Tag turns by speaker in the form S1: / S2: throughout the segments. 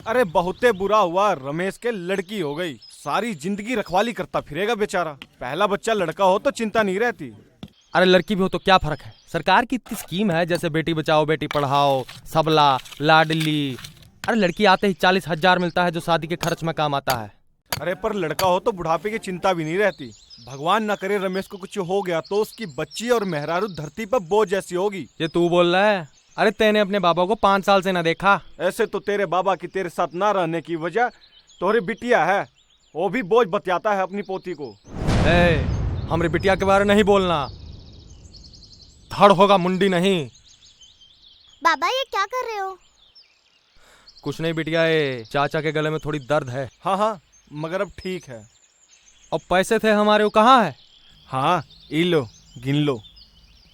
S1: अरे बहुते बुरा हुआ, रमेश के लड़की हो गई। सारी जिंदगी रखवाली करता फिरेगा बेचारा। पहला बच्चा लड़का हो तो चिंता नहीं रहती।
S2: अरे लड़की भी हो तो क्या फर्क है, सरकार की इतनी स्कीम है, जैसे बेटी बचाओ बेटी पढ़ाओ, सबला, लाडली। अरे लड़की आते ही 40,000 मिलता है जो शादी के खर्च में काम आता है।
S1: अरे पर लड़का हो तो बुढ़ापे की चिंता भी नहीं रहती। भगवान ना करे रमेश को कुछ हो गया तो उसकी बच्ची और मेहरारू धरती पर बोझ जैसी होगी।
S2: ये तू बोल रहा है? अरे तेने अपने बाबा को 5 साल से ना देखा।
S1: ऐसे तो तेरे बाबा की तेरे साथ ना रहने की वजह तोहरी बिटिया है, वो भी बोझ बतियाता है अपनी पोती को।
S2: हमरी बिटिया के बारे नहीं बोलना, धड़ होगा मुंडी नहीं।
S3: बाबा ये क्या कर रहे हो?
S2: कुछ नहीं बिटिया, ये चाचा के गले में थोड़ी दर्द है।
S1: हाँ मगर अब ठीक है।
S2: अब पैसे थे हमारे, वो कहाँ है?
S1: हाँ ई लो, गिन लो,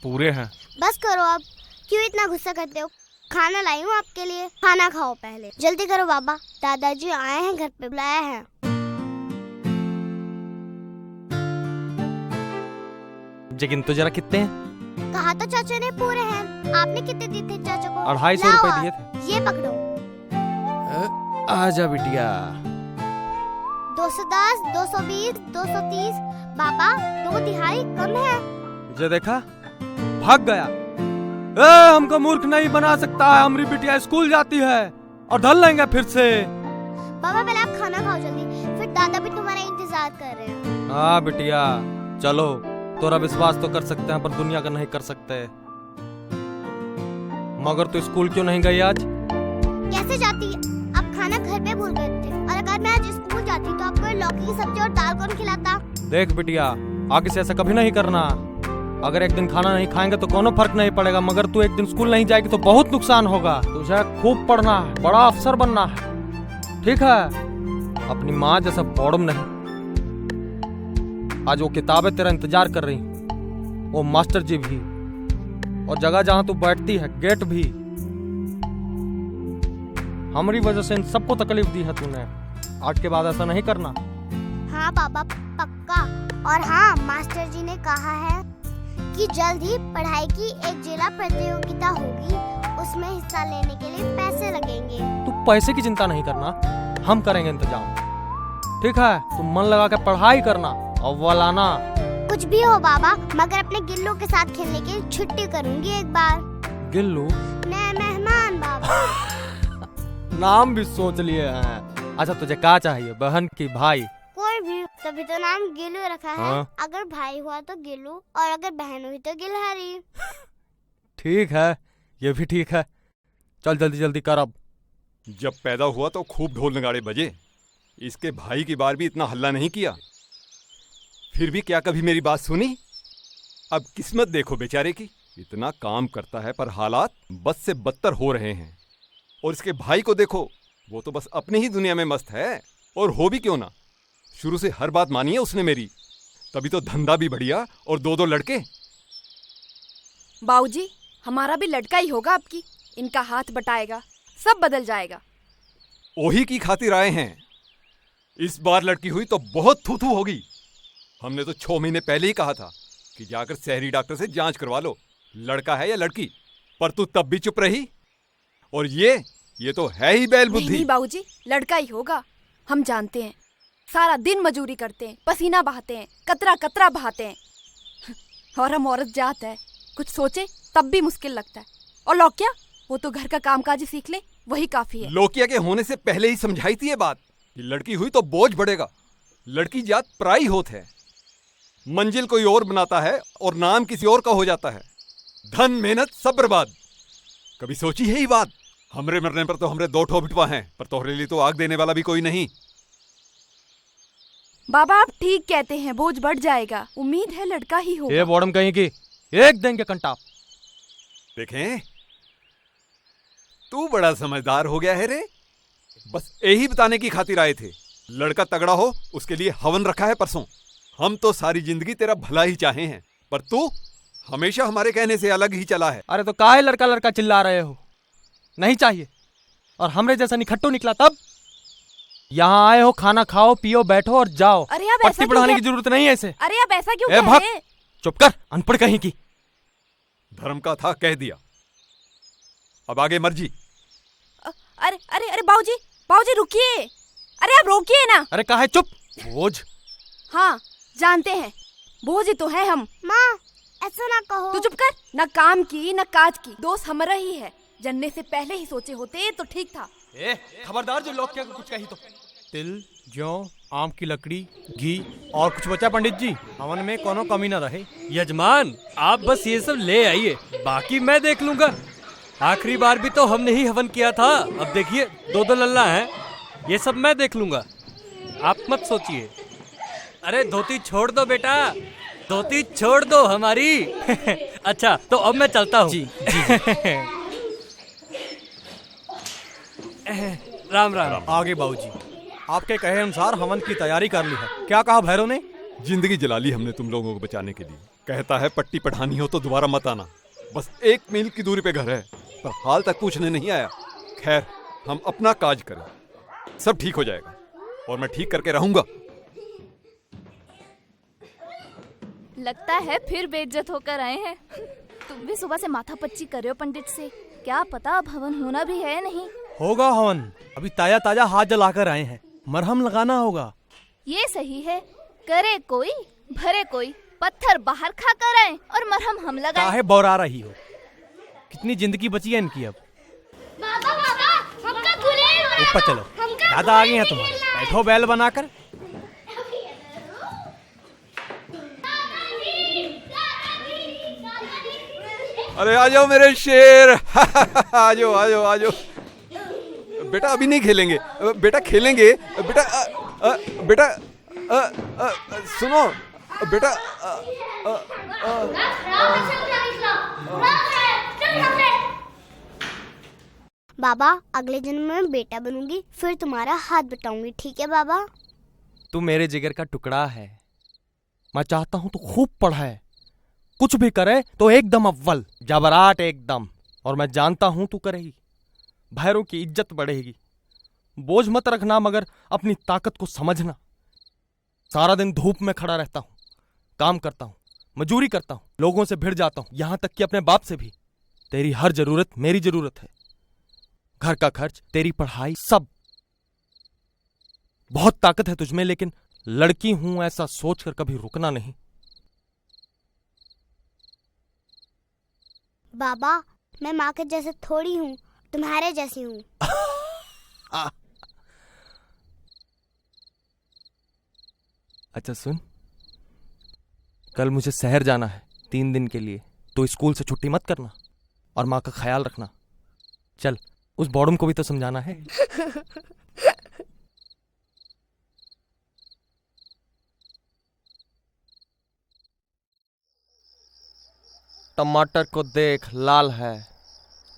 S1: पूरे हैं।
S3: बस करो अब, क्यों इतना गुस्सा करते हो? खाना लाई हूँ आपके लिए, खाना खाओ पहले। जल्दी करो बाबा, दादाजी आए हैं, घर पे बुलाया है।
S2: लेकिन तो जरा कितने हैं?
S3: कहा तो चाचा ने पूरे हैं। आपने कितने दिए थे चाचा को?
S2: 250 रुपए दिए थे।
S3: ये पकड़ो।
S2: आजा बिटिया।
S3: 210, 220, 230। बाबा 2 तिहाई कम है।
S2: जो देखा, भाग गया। हमको मूर्ख नहीं बना सकता है, हमारी बिटिया स्कूल जाती है और धल लेंगे फिर से।
S3: बाबा पहले आप खाना खाओ जल्दी, फिर दादा भी तुम्हारा इंतजार कर रहे हैं।
S2: हाँ बिटिया चलो, तोरा विश्वास तो कर सकते हैं पर दुनिया का नहीं कर सकते। मगर तू स्कूल क्यों नहीं गई आज?
S3: कैसे जाती? आप खाना घर पे भूल गए थे, और अगर मैं आज स्कूल जाती तो आपको लौकी की सब्जी और दाल कौन खिलाता?
S2: देख बिटिया, आगे से ऐसा कभी नहीं करना। अगर एक दिन खाना नहीं खाएंगे तो कोनो फर्क नहीं पड़ेगा, मगर तू एक दिन स्कूल नहीं जाएगी तो बहुत नुकसान होगा। तुझे खूब पढ़ना है, बड़ा अफसर बनना है, ठीक है? अपनी माँ जैसा बॉडम नहीं। आज वो किताबें तेरा इंतजार कर रही, वो मास्टर जी भी, और जगह जहां तू बैठती है गेट भी। हमारी वजह से इन सबको तकलीफ दी है तूने। आज के बाद ऐसा नहीं करना।
S3: हाँ बाबा पक्का। और हाँ, मास्टर जी ने कहा है कि जल्द ही पढ़ाई की एक जिला प्रतियोगिता होगी, उसमें हिस्सा लेने के लिए पैसे लगेंगे।
S2: तू पैसे की चिंता नहीं करना, हम करेंगे इंतजाम, ठीक है? तुम मन लगा के पढ़ाई करना, अव्वल आना।
S3: कुछ भी हो बाबा, मगर अपने गिल्लू के साथ खेलने की छुट्टी करूंगी एक बार।
S2: गिल्लू?
S3: नए मेहमान बाबा।
S2: नाम भी सोच लिए हैं। अच्छा तुझे क्या चाहिए, बहन की भाई?
S3: कोई भी, तभी तो नाम गिल्लू रखा है।
S2: हाँ?
S3: अगर भाई हुआ तो गिल्लू, और अगर बहन हुई तो गिलहरी।
S2: ठीक है, ये भी ठीक है। चल जल्दी जल्दी कर अब।
S4: जब पैदा हुआ तो खूब ढोल नगाड़े बजे, इसके भाई की बार भी इतना हल्ला नहीं किया, फिर भी क्या कभी मेरी बात सुनी? अब किस्मत देखो बेचारे की, इतना काम करता है पर हालात बद से बदतर हो रहे हैं। और इसके भाई को देखो, वो तो बस अपनी ही दुनिया में मस्त है। और हो भी क्यों ना, शुरू से हर बात मानी है उसने मेरी, तभी तो धंधा भी बढ़िया और 2-2 लड़के।
S5: बाऊजी, हमारा भी लड़का ही होगा आपकी, इनका हाथ बटाएगा, सब बदल जाएगा।
S4: ओही की खातिर आए हैं। इस बार लड़की हुई तो बहुत थू-थू होगी। हमने तो 6 महीने पहले ही कहा था कि जाकर शहरी डॉक्टर से जांच करवा लो, लड़का है या लड़की, पर तू तब भी चुप रही। और ये तो है ही बैल बुद्धि।
S5: नहीं बाऊजी, लड़का ही होगा, हम जानते हैं। सारा दिन मजूरी करते हैं, पसीना बहाते हैं, कतरा कतरा बहाते हैं, और हम औरत जात है, कुछ सोचे तब भी मुश्किल लगता है। और लौकिया, वो तो घर का कामकाज ही सीख ले, वही काफी है।
S4: लौकिया के होने से पहले ही समझाई थी ये बात कि लड़की हुई तो बोझ बढ़ेगा, लड़की जात पराई होत है। मंजिल कोई और बनाता है और नाम किसी और का हो जाता है। धन मेहनत सब बर्बाद। कभी सोची है ये बात? हमरे मरने पर तो हमरे 2 ठो बिटवा हैं, पर तोहरे लिए तो आग देने वाला भी कोई नहीं।
S5: बाबा आप ठीक कहते हैं, बोझ बढ़ जाएगा, उम्मीद है लड़का ही होगा।
S2: ये बॉडम कहीं की, एक देंगे कंटाप।
S4: देखें, तू बड़ा समझदार हो गया है रे। बस यही बताने की खातिर आए थे, लड़का तगड़ा हो उसके लिए हवन रखा है परसों। हम तो सारी जिंदगी तेरा भला ही चाहे हैं, पर तू हमेशा हमारे कहने से अलग ही चला है।
S2: अरे तो काहे लड़का लड़का चिल्ला रहे हो? नहीं चाहिए। और हमरे जैसा निखट्टू निकला तब? यहाँ आए हो, खाना खाओ पियो बैठो और जाओ।
S5: अरे आप
S2: पट्टी पढ़ाने की जरूरत नहीं है इसे।
S5: अरे आप ऐसा क्यों
S2: ए
S5: कह
S2: भक्त,
S5: रहे हैं?
S2: चुप कर, अनपढ़ कहीं की।
S4: धर्म का था कह दिया, अब आगे मर्जी।
S5: अरे अरे अरे बाबूजी, बाबूजी रुकिए, अरे आप रोकिए ना।
S2: अरे कहा है चुप बोझ।
S5: हाँ जानते हैं, बोझ ही तो है हम।
S3: माँ ऐसा ना कहो।
S5: तू चुप कर, न काम की न काज की, दोस्त हमारा ही है। जनने से पहले ही सोचे होते तो ठीक था।
S2: ए खबरदार जो लोग क्या कुछ कही तो। तिल, जौ, आम की लकड़ी, घी और कुछ बचा पंडित जी, हवन में कोनो कमी न रहे।
S6: यजमान आप बस ये सब ले आइए, बाकी मैं देख लूंगा। आखिरी बार भी तो हमने ही हवन किया था, अब देखिए 2-2 लल्ला हैं, ये सब मैं देख लूंगा, आप मत सोचिए। अरे धोती छोड़ दो बेटा, धोती छोड़ दो हमारी। अच्छा तो अब मैं चलता हूँ। जी, राम राम।
S2: आगे बाबूजी, आपके कहे अनुसार हवन की तैयारी कर ली है। क्या कहा भैरव ने?
S4: जिंदगी जला ली हमने तुम लोगों को बचाने के लिए। कहता है पट्टी पढ़ानी हो तो दोबारा मत आना, बस 1 मील की दूरी पे घर है, पर हाल तक पूछने नहीं आया। खैर हम अपना काज करें, सब ठीक हो जाएगा और मैं ठीक करके रहूंगा।
S7: लगता है फिर बेइज्जत होकर आए हैं। तुम भी सुबह से माथा पच्ची कर रहे हो पंडित से, क्या पता अब हवन होना भी है नहीं।
S2: होगा हवन, अभी ताजा ताजा हाथ जलाकर आए हैं, मरहम लगाना होगा।
S7: ये सही है, करे कोई भरे कोई, पत्थर बाहर खा कर आए और मरहम हम लगाए।
S2: काहे बौरा रही हो, कितनी जिंदगी बची है इनकी अब। ऊपर चलो, दादा आ गए हैं तुम्हारे, बैठो बैल बनाकर।
S4: अरे आ जाओ मेरे शेर। आ जाओ आ जाओ आ जाओ। बेटा अभी नहीं खेलेंगे, बेटा खेलेंगे। बेटा बेटा सुनो बेटा।
S3: बाबा अगले जन्म में बेटा बनूंगी, फिर तुम्हारा हाथ बटाऊंगी, ठीक है बाबा?
S2: तू मेरे जिगर का टुकड़ा है, मैं चाहता हूं तू खूब पढ़े, कुछ भी करे तो एकदम अव्वल, जबराट एकदम। और मैं जानता हूं तू करेगी, भैरों की इज्जत बढ़ेगी। बोझ मत रखना, मगर अपनी ताकत को समझना। सारा दिन धूप में खड़ा रहता हूं, काम करता हूं, मजूरी करता हूं, लोगों से भिड़ जाता हूं, यहां तक कि अपने बाप से भी। तेरी हर जरूरत मेरी जरूरत है, घर का खर्च, तेरी पढ़ाई, सब। बहुत ताकत है तुझमें, लेकिन लड़की हूं ऐसा सोचकर कभी रुकना नहीं।
S3: बाबा मैं माँ के जैसे थोड़ी हूँ, तुम्हारे जैसी हूँ।
S2: अच्छा सुन, कल मुझे शहर जाना है 3 दिन के लिए, तो स्कूल से छुट्टी मत करना और माँ का ख्याल रखना। चल, उस बॉडम को भी तो समझाना है। टमाटर को देख, लाल है,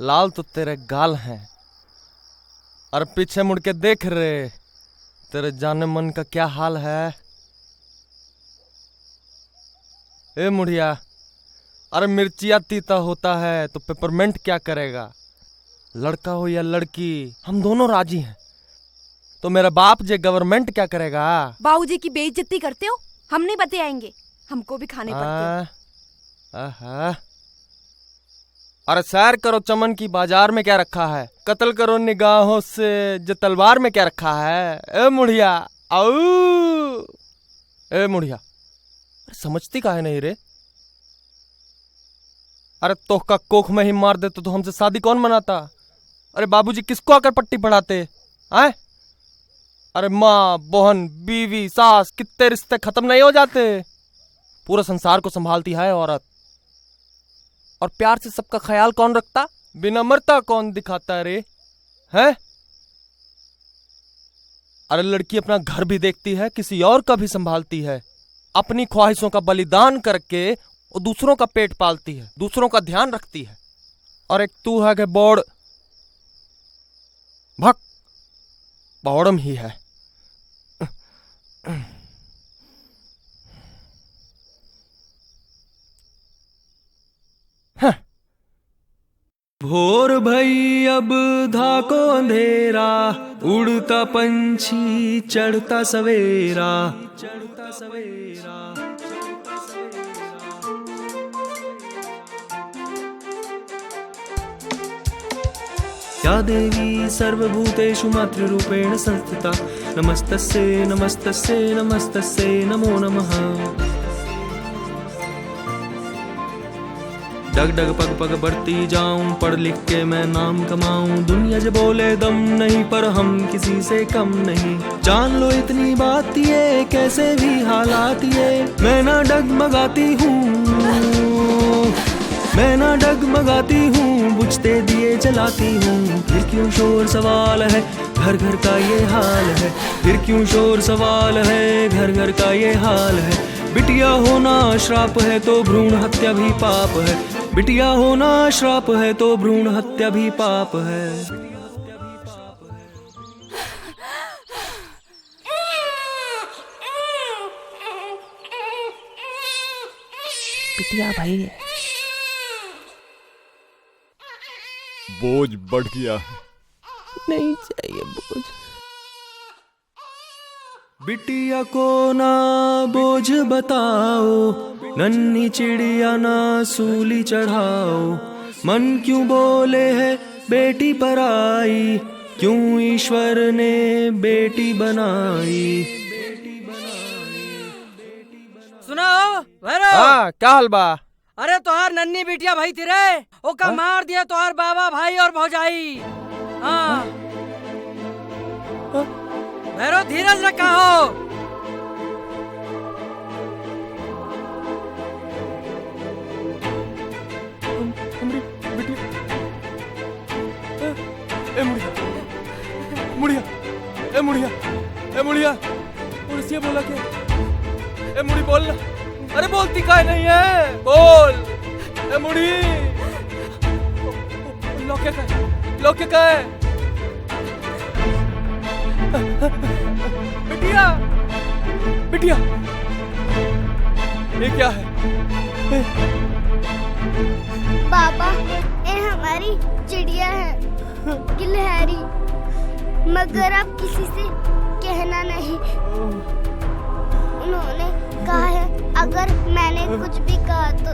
S2: लाल तो तेरे गाल हैं। और पीछे मुड़ के देख रे, तेरे जाने मन का क्या हाल है। ए मुढ़िया, अरे मिर्चिया तीता होता है तो पेपरमेंट क्या करेगा। लड़का हो या लड़की, हम दोनों राजी हैं, तो मेरा बाप जे गवर्नमेंट क्या करेगा।
S5: बाबूजी की बेइज्जती करते हो, हम नहीं बतियाएंगे, हमको भी खाने पड़ते हैं।
S2: अरे सैर करो चमन की बाजार में क्या रखा है, कत्ल करो निगाहों से जो तलवार में क्या रखा है। ए मुढ़िया आऊ, ए मुढ़िया, अरे समझती काहे नहीं रे। अरे तोहका कोख में ही मार दे तो हमसे शादी कौन मनाता। अरे बाबूजी किसको आकर पट्टी पढ़ाते आए। अरे माँ बहन बीवी सास कितने रिश्ते खत्म नहीं हो जाते। पूरा संसार को संभालती है औरत, और प्यार से सबका ख्याल कौन रखता, विनम्रता कौन दिखाता रे है। अरे लड़की अपना घर भी देखती है, किसी और का भी संभालती है, अपनी ख्वाहिशों का बलिदान करके वो दूसरों का पेट पालती है, दूसरों का ध्यान रखती है। और एक तू है कि बोर्ड भक बौड़म ही है।
S8: भोर भई अब धाको अंधेरा, उड़ता पंछी चढ़ता सवेरा। या देवी सर्वभूतेषु मातृरूपेण संस्थिता नमस्तस्यै नमस्तस्यै नमस्तस्यै नमो नमः। डग डग पग पग बढ़ती जाऊं, पढ़ लिख के मैं नाम कमाऊं। दुनिया जो बोले दम नहीं, पर हम किसी से कम नहीं। जान लो इतनी बात ये, कैसे भी हालात ये। मैं ना डगमगाती हूँ, मैं ना डगमगाती हूँ, बुझते दिए जलाती हूँ। फिर क्यों शोर सवाल है, घर घर का ये हाल है। फिर क्यों शोर सवाल है, घर घर का ये हाल है। बिटिया होना श्राप है तो भ्रूण हत्या भी पाप है। बिटिया होना श्राप है तो भ्रूण हत्या भी पाप है।
S9: बिटिया भाई है।
S4: बोझ बढ़ गया।
S9: नहीं चाहिए बोझ।
S8: बिटिया को ना बोझ बताओ, नन्ही चिड़िया ना सूली चढ़ाओ। मन क्यों बोले है बेटी पराई, क्यों ईश्वर ने बेटी बनाई।
S10: सुनो भैरव।
S2: हाँ क्या हाल बा?
S10: अरे तोहार नन्ही बिटिया भाई तेरे ओका मार दिया तोहार बाबा भाई और भौजाई। हाँ भैरव धीरज रखा हो।
S1: मुड़िया ए मुड़िया ए मुड़िया उड़सिया बोला के ए मुड़ी बोल। अरे बोलती काहे नहीं है, बोल ए मुड़ी। लोके का है बिटिया बिटिया ये क्या है?
S3: पापा ये हमारी चिड़िया है गिलहरी, मगर आप किसी से कहना नहीं। उन्होंने कहा है अगर मैंने कुछ भी कहा तो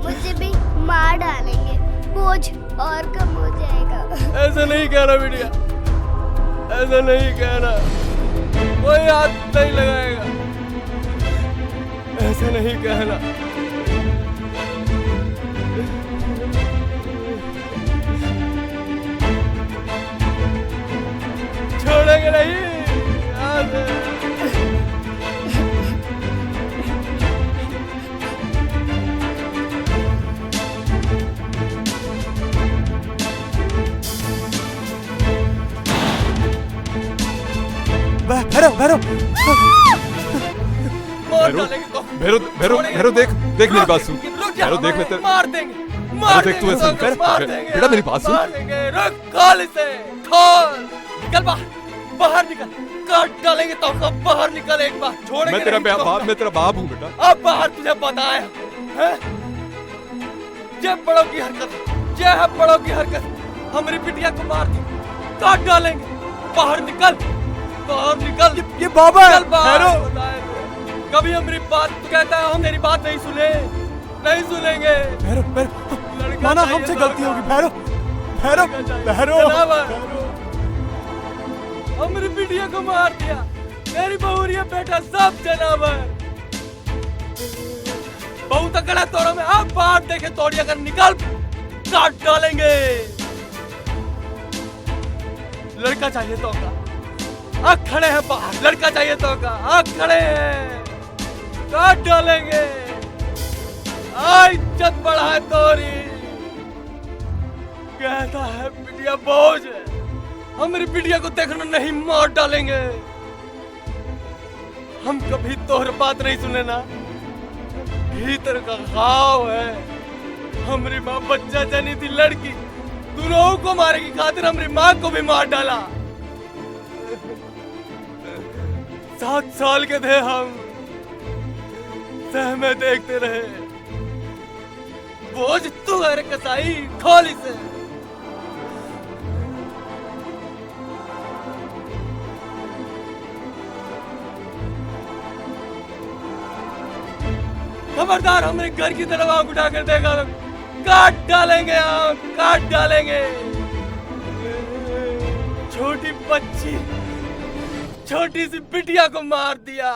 S3: मुझे भी मार डालेंगे, बोझ और कम हो जाएगा।
S1: ऐसा नहीं कहना बिटिया, ऐसा नहीं कहना, कोई हाथ नहीं लगाएगा। ऐसा नहीं कहना। छोड़ेंगे नहीं। भैरव भैरव
S4: भैरव देख देख मेरी बात सुन। भैरव देख मैं
S1: मार देंगे,
S4: देख तू ऐसा बेटा मेरी बात सुन।
S1: रुक, खोल इसे, खोल, निकल बाहर निकल, काट डालेंगे तो कब बाहर निकल एक बार। छोड़ेंगे
S4: मैं तेरा बाप हूँ बेटा।
S1: अब बाहर तुझे बताया है? ये बड़ों की हरकत, ये है बड़ों की हरकत। हमारी बिटिया को मार दी, काट डालेंगे, बाहर निकल, बाहर निकल। ये बाबा है। कभी हमारी बात तो कहता है, हम तेरी बात नहीं सुने, नहीं सुनेंगे। भैरव माना हमसे गलती होगी। भैरव हमारी बिटिया को मार दिया, मेरी बहुरिया बेटा सब जनावर। बहु तकड़ा तोड़ो में अब बाहर देखे तोड़ी अगर निकल, काट डालेंगे। लड़का चाहिए तो का, आग खड़े हैं बाहर, लड़का चाहिए तो का, आग खड़े हैं, काट डालेंगे। इज्जत बढ़ा है तोरी, कहता है बिटिया बोझ है, हमारी बिटिया को देखना नहीं, मार डालेंगे। हम कभी तोहर बात नहीं सुने ना, भीतर का घाव है। हमारी माँ बच्चा जनी थी लड़की, दोनों को मारे की खातिर हमारी माँ को भी मार डाला। 7 साल के थे हम, सहमे देखते रहे। बोझ तू है कसाई, खोल इसे। खबरदार हमारे घर की तरफ आंख उठाकर देखा तो काट डालेंगे, हम काट डालेंगे। छोटी बच्ची, छोटी सी बिटिया को मार दिया।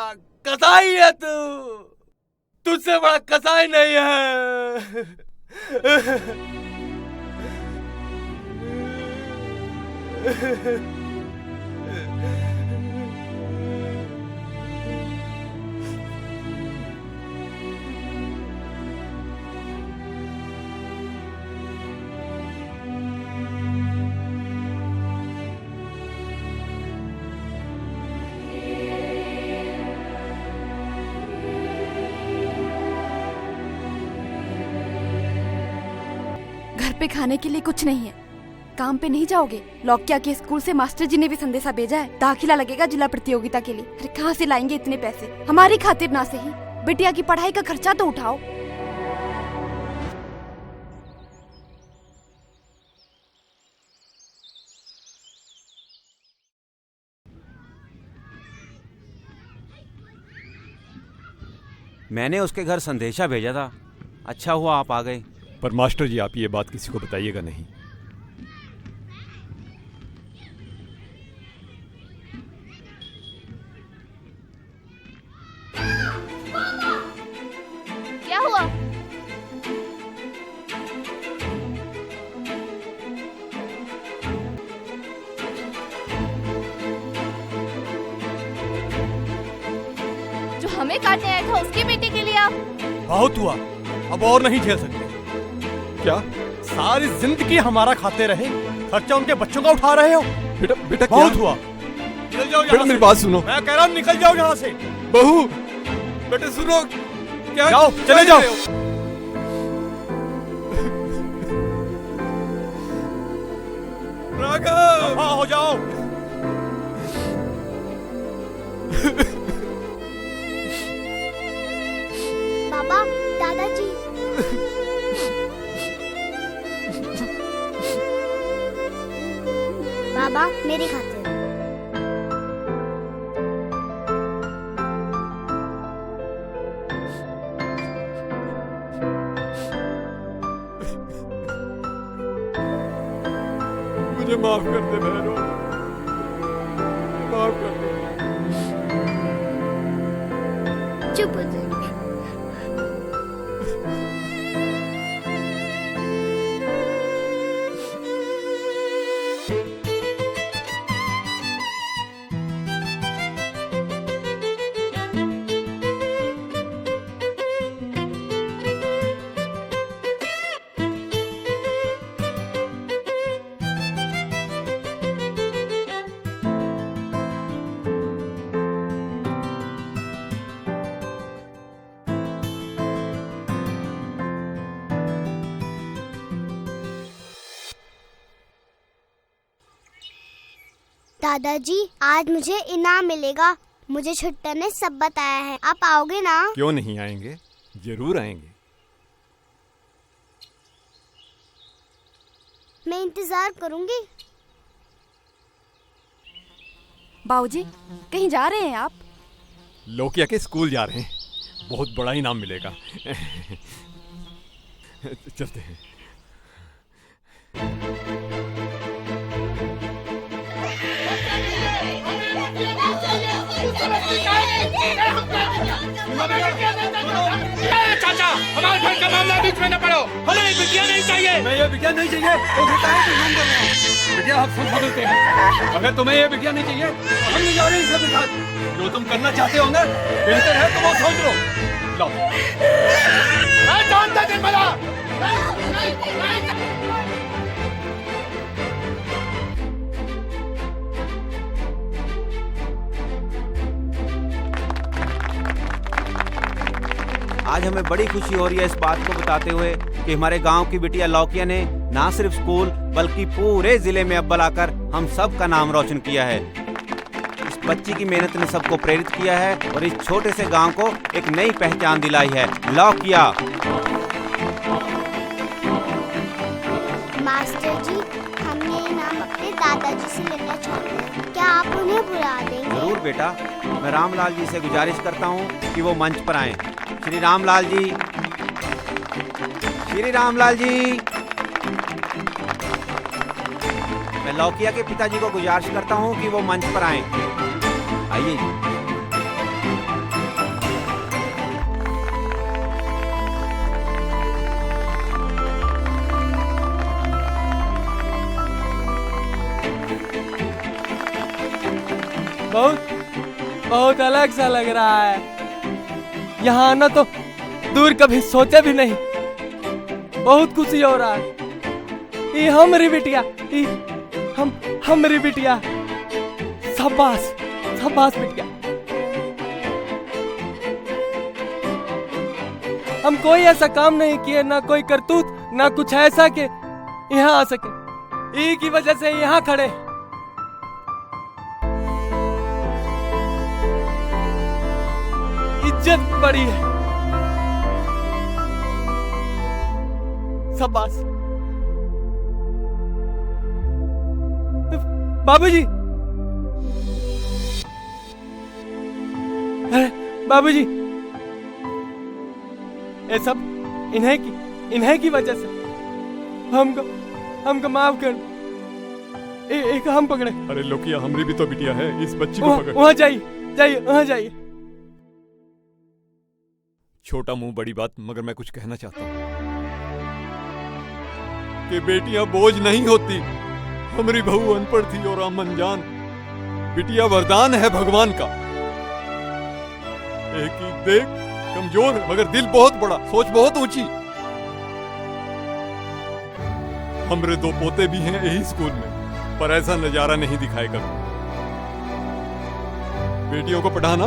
S1: कसाई है तू, तुझसे बड़ा कसाई नहीं है।
S5: घर पे खाने के लिए कुछ नहीं है, काम पे नहीं जाओगे? लौकिया के स्कूल से मास्टर जी ने भी संदेशा भेजा है, दाखिला लगेगा जिला प्रतियोगिता के लिए। अरे कहाँ से लाएंगे इतने पैसे? हमारी खातिर ना सही, बिटिया की पढ़ाई का खर्चा तो उठाओ।
S11: मैंने उसके घर संदेशा भेजा था, अच्छा हुआ आप आ गए।
S4: पर मास्टर जी, आप ये बात किसी को बताइएगा नहीं।
S7: क्या हुआ? जो हमें काटने आया था उसकी बेटी के लिए आप?
S2: बहुत हुआ, अब और नहीं झेल सकते।
S4: क्या
S2: सारी जिंदगी हमारा खाते रहे, खर्चा उनके बच्चों का उठा रहे हो?
S4: बेटा बेटा
S2: बहुत
S4: क्या
S2: हुआ, निकल जाओ
S4: बेटा
S2: यहाँ
S4: मेरी
S2: से।
S4: बात सुनो।
S2: मैं कह रहा हूँ निकल जाओ यहाँ से।
S4: बहू, बेटे सुनो, क्या
S2: जाओ,
S4: क्या
S2: चले
S4: कर
S2: जाओ।
S4: रहे हो? राघव,
S2: दफा हो जाओ।
S3: पापा, दादाजी। बाबा, मेरी खातिर।
S4: मुझे माफ कर दे बहनों, माफ कर दे।
S3: चुप हो जाइए। दादाजी, आज मुझे इनाम मिलेगा। मुझे छुट्टा ने सब बताया है। आप आओगे ना?
S4: क्यों नहीं आएंगे, जरूर आएंगे।
S3: मैं इंतजार करूंगी।
S5: बाबूजी, कहीं जा रहे हैं आप?
S4: लोकिया के स्कूल जा रहे हैं, बहुत बड़ा इनाम मिलेगा। चलते हैं।
S1: चाचा, हमारे घर का मामला बीच में न पड़ो। हमें ये बिटिया नहीं चाहिए। मैं ये बिटिया नहीं चाहिए तो फिर काहे तुम हम दोनों? बिटिया हम सब समझते हैं। अगर तुम्हें ये बिटिया नहीं चाहिए तो हम नहीं जा रहे हैं सबके साथ। जो तुम करना चाहते हो ना, बेहतर है तुम वो सोच लो। लो। मैं जानता नहीं भला।
S11: आज हमें बड़ी खुशी हो रही है इस बात को बताते हुए कि हमारे गांव की बिटिया लौकिया ने ना सिर्फ स्कूल बल्कि पूरे जिले में अव्वल आकर हम सब का नाम रोशन किया है। इस बच्ची की मेहनत ने सबको प्रेरित किया है और इस छोटे से गांव को एक नई पहचान दिलाई है। लौकिया।
S3: मास्टर जी, हम ये इनाम अपने दादाजी से लेना चाहते हैं। क्या आप उन्हें बुला देंगे?
S11: जरूर बेटा, मैं रामलाल जी से गुजारिश करता हूँ कि वो मंच पर आएं। श्री रामलाल जी, श्री रामलाल जी। मैं लौकिया के पिताजी को गुजारिश करता हूँ कि वो मंच पर आए। आइए।
S2: बहुत अलग सा लग रहा है। यहाँ आना तो दूर कभी सोचा भी नहीं। बहुत खुशी हो रहा है। ये हमारी बिटिया, हमारी बिटिया। शाबाश शाबाश बिटिया। हम कोई ऐसा काम नहीं किए, ना कोई करतूत, ना कुछ ऐसा कि यहाँ आ सके। एक ही वजह से यहाँ खड़े। इज्जत बड़ी है। शाबाश। बाबूजी, बाबूजी, ये सब इन्हीं की वजह से। हमको माफ कर। एक हम पकड़े।
S4: अरे लोकिया, हमारी भी तो बिटिया है, इस बच्ची को पकड़।
S2: वहाँ जाइए वहाँ जाइए।
S4: छोटा मुंह बड़ी बात, मगर मैं कुछ कहना चाहता हूँ कि बेटियां बोझ नहीं होती। हमारी बहू अनपढ़ थी और हम अनजान। बिटिया वरदान है भगवान का। एक ही देख कमजोर है, मगर दिल बहुत बड़ा, सोच बहुत ऊंची। हमरे 2 पोते भी हैं यही स्कूल में, पर ऐसा नजारा नहीं दिखाए कभी। बेटियों को पढ़ाना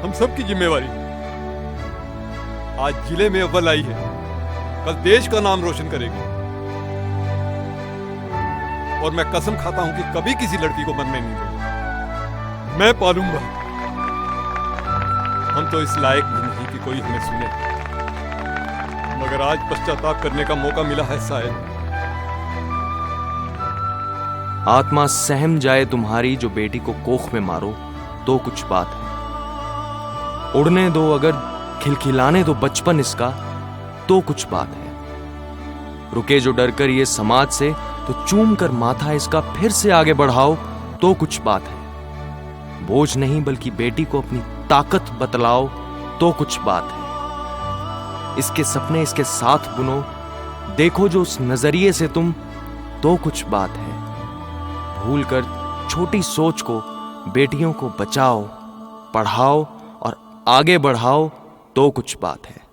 S4: हम सबकी जिम्मेवारी। आज जिले में अव्वल आई है, कल देश का नाम रोशन करेगी। और मैं कसम खाता हूं कि कभी किसी लड़की को मरने नहीं दूंगा। मैं पालूंगा। हम तो इस लायक भी नहीं कि कोई हमें सुने, मगर आज पश्चाताप करने का मौका मिला है शायद।
S8: आत्मा सहम जाए तुम्हारी जो बेटी को कोख में मारो तो कुछ बात है। उड़ने दो अगर, खिलखिलाने दो बचपन इसका तो कुछ बात है। रुके जो डरकर ये समाज से तो चूम कर माथा इसका फिर से आगे बढ़ाओ तो कुछ बात है। बोझ नहीं बल्कि बेटी को अपनी ताकत बतलाओ तो कुछ बात है। इसके सपने इसके साथ बुनो, देखो जो उस नजरिए से तुम तो कुछ बात है। भूल कर छोटी सोच को बेटियों को बचाओ, पढ़ाओ और आगे बढ़ाओ तो कुछ बात है।